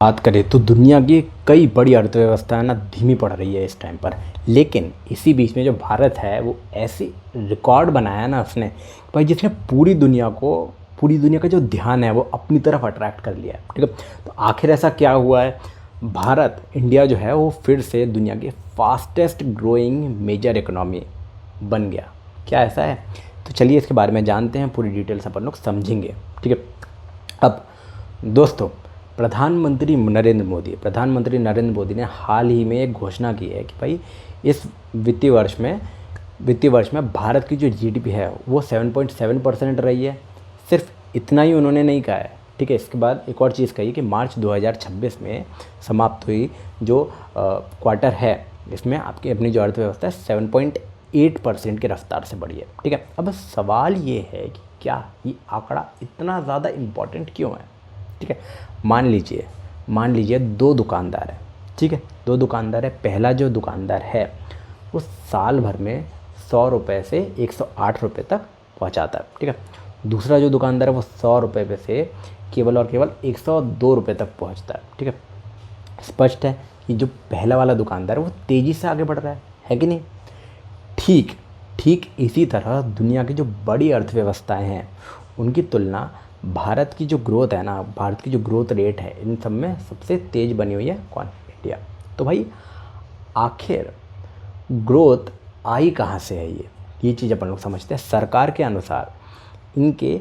बात करें तो दुनिया की कई बड़ी अर्थव्यवस्थाएं ना धीमी पड़ रही है इस टाइम पर। लेकिन इसी बीच में जो भारत है वो ऐसी रिकॉर्ड बनाया ना उसने भाई, जिसने पूरी दुनिया का जो ध्यान है वो अपनी तरफ अट्रैक्ट कर लिया है। ठीक है, तो आखिर ऐसा क्या हुआ है? इंडिया जो है वो फिर से दुनिया की फास्टेस्ट ग्रोइंग मेजर इकोनॉमी बन गया। क्या ऐसा है? तो चलिए इसके बारे में जानते हैं, पूरी डिटेल से अपन लोग समझेंगे। ठीक है, अब दोस्तों, प्रधानमंत्री नरेंद्र मोदी ने हाल ही में एक घोषणा की है कि भाई इस वित्तीय वर्ष में भारत की जो जीडीपी है वो 7.7% रही है। सिर्फ इतना ही उन्होंने नहीं कहा है। ठीक है, इसके बाद एक और चीज़ कही कि मार्च 2026 में समाप्त हुई जो क्वार्टर है, इसमें आपकी अपनी जो अर्थव्यवस्था है 7.8% की रफ्तार से बढ़ी है। ठीक है, अब सवाल ये है कि क्या ये आंकड़ा इतना ज़्यादा इम्पोर्टेंट क्यों है? ठीक है, मान लीजिए दो दुकानदार हैं। ठीक है, दो दुकानदार है। पहला जो दुकानदार है वो साल भर में 100 रुपये से 108 रुपये तक पहुंचाता है। ठीक है, दूसरा जो दुकानदार है वो 100 रुपये पे से केवल और केवल 102 रुपये तक पहुंचता है। ठीक है, स्पष्ट है कि जो पहला वाला दुकानदार है वो तेज़ी से आगे बढ़ रहा है कि नहीं? ठीक इसी तरह दुनिया की जो बड़ी अर्थव्यवस्थाएं हैं उनकी तुलना भारत की जो ग्रोथ है ना, भारत की जो ग्रोथ रेट है, इन सब में सबसे तेज़ बनी हुई है कौन? इंडिया। तो भाई आखिर ग्रोथ आई कहाँ से है? ये चीज़ अपन लोग समझते हैं। सरकार के अनुसार इनके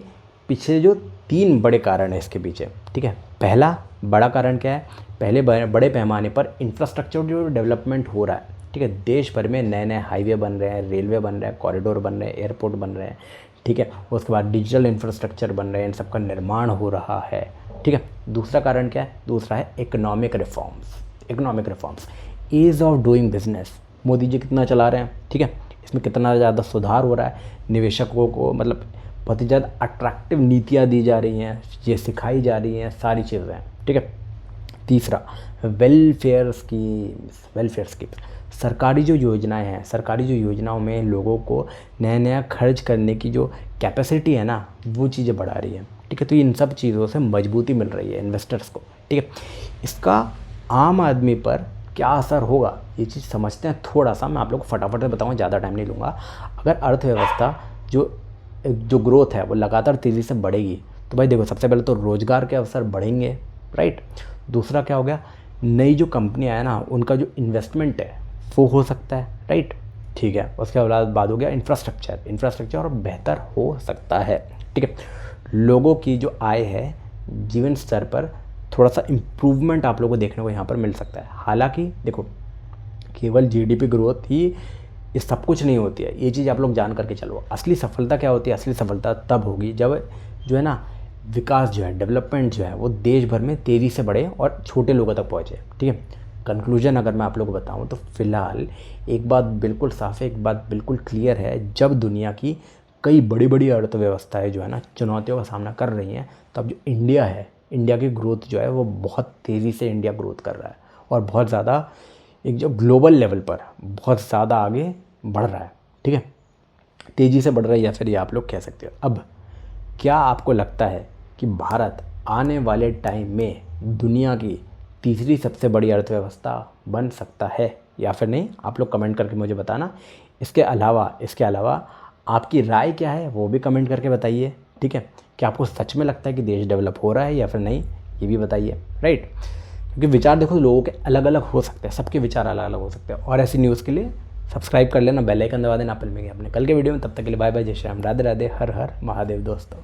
पीछे जो 3 बड़े कारण हैं इसके पीछे। ठीक है, पहला बड़ा कारण क्या है? पहले बड़े पैमाने पर इंफ्रास्ट्रक्चर जो डेवलपमेंट हो रहा है। ठीक है, देश भर में नए नए हाईवे बन रहे हैं, रेलवे बन रहे हैं, कॉरिडोर बन रहे हैं, एयरपोर्ट बन रहे हैं। ठीक है, उसके बाद डिजिटल इंफ्रास्ट्रक्चर बन रहे हैं, इन सब का निर्माण हो रहा है। ठीक है, दूसरा कारण क्या है? दूसरा है economic reforms. Ease of doing business Modi ji कितना चला रहे हैं। ठीक है, इसमें कितना ज़्यादा सुधार हो रहा है, निवेशकों को मतलब बहुत ही ज़्यादा अट्रैक्टिव नीतियाँ दी जा रही हैं, ये सिखाई जा रही हैं, सारी चीज़ें। ठीक है, तीसरा वेलफेयर स्कीम्स। सरकारी जो योजनाओं में लोगों को नया खर्च करने की जो कैपेसिटी है ना, वो चीज़ें बढ़ा रही है। ठीक है, तो इन सब चीज़ों से मजबूती मिल रही है इन्वेस्टर्स को। ठीक है, इसका आम आदमी पर क्या असर होगा ये चीज़ समझते हैं थोड़ा सा। मैं आप लोग को फटाफट से बताऊँगा, ज़्यादा टाइम नहीं लूँगा। अगर अर्थव्यवस्था जो ग्रोथ है वो लगातार तेज़ी से बढ़ेगी तो भाई देखो, सबसे पहले तो रोज़गार के अवसर बढ़ेंगे, राइट। दूसरा क्या हो गया? नई जो कंपनियाँ हैं ना, उनका जो इन्वेस्टमेंट है वो हो सकता है, राइट। ठीक है, उसके बाद हो गया इंफ्रास्ट्रक्चर और बेहतर हो सकता है। ठीक है, लोगों की जो आय है, जीवन स्तर पर थोड़ा सा इम्प्रूवमेंट आप लोगों को देखने को यहाँ पर मिल सकता है। हालांकि देखो, केवल जीडीपी ग्रोथ ही ये सब कुछ नहीं होती है, ये चीज़ आप लोग जान करके चलो। असली सफलता क्या होती है? असली सफलता तब होगी जब जो है ना विकास जो है, डेवलपमेंट जो है वो देश भर में तेज़ी से बढ़े और छोटे लोगों तक पहुँचे। ठीक है, कंक्लूजन अगर मैं आप लोगों को बताऊं तो फ़िलहाल एक बात बिल्कुल साफ़ है, एक बात बिल्कुल क्लियर है। जब दुनिया की कई बड़ी अर्थव्यवस्थाएं जो है ना चुनौतियों का सामना कर रही हैं, तब जो इंडिया की ग्रोथ जो है वो बहुत तेज़ी से इंडिया ग्रोथ कर रहा है और बहुत ज़्यादा एक जो ग्लोबल लेवल पर बहुत ज़्यादा आगे बढ़ रहा है। ठीक है, तेज़ी से बढ़ रहा है, या फिर ये आप लोग कह सकते हो। अब क्या आपको लगता है कि भारत आने वाले टाइम में दुनिया की तीसरी सबसे बड़ी अर्थव्यवस्था बन सकता है या फिर नहीं? आप लोग कमेंट करके मुझे बताना। इसके अलावा आपकी राय क्या है वो भी कमेंट करके बताइए। ठीक है, क्या आपको सच में लगता है कि देश डेवलप हो रहा है या फिर नहीं, ये भी बताइए, राइट। क्योंकि विचार देखो लोगों के अलग अलग हो सकते हैं, सबके विचार अलग अलग हो सकते हैं। और ऐसी न्यूज़ के लिए सब्सक्राइब कर लेना, बेल आइकन दबा देना। अपने कल के वीडियो में, तब तक के लिए बाय बाय, जय श्री राम, राधे राधे, हर हर महादेव दोस्तों।